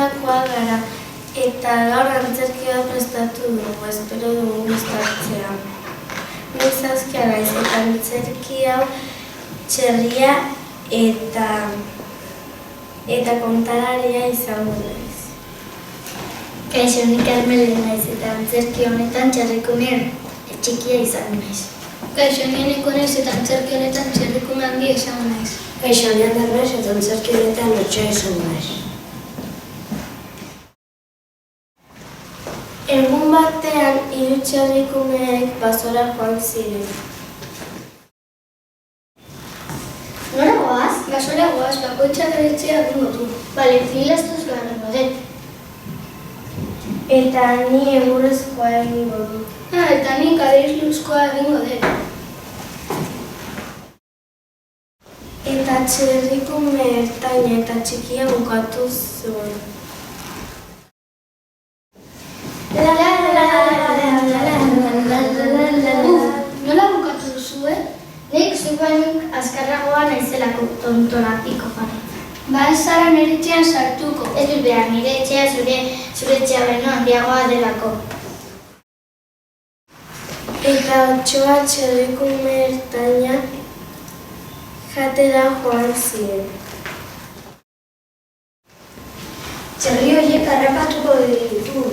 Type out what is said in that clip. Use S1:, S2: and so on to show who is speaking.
S1: bezalakoa gara, eta gaur antzerki bat prestatu dugu, espero dugu gustatzea. Ni Saskia naiz, eta antzerki hau txerria eta kontalaria izango naiz.
S2: Kaixo, ni Carmele naiz, eta antzerki honetan txerrikume txikia izango naiz.
S3: Kaixo, ni Eneko naiz, eta antzerki honetan txerrikume handia izango naiz.
S4: Kaixo, ni Ander naiz, eta antzerki honetan lotxoa izango naiz.
S1: Egun batean, hiru txerrikumeek basora joan ziren.
S2: Nora goaz?
S3: Basora goaz, bakoitzak eretzea egingo du.
S2: Bale, filastuz garrango dut.
S1: Eta ni egurrezkoa egingo dut.
S3: Eta nik adiesluzkoa egingo dut.
S1: Eta txerrikume ertaina eta txikia bukatu zuen.
S3: Nola bukatu duzue?
S2: Nik zupainuk azkarragoa naizelako tontonapiko jare.
S3: Ba ez zara nire etxean sartuko.
S2: Ez dut behar, nire etxea zure etxea baino handiagoa delako.
S1: Eta Otsoa txerrikume ertaina jatera joan ziren.
S2: Txerri horiek harrapatuko ditu.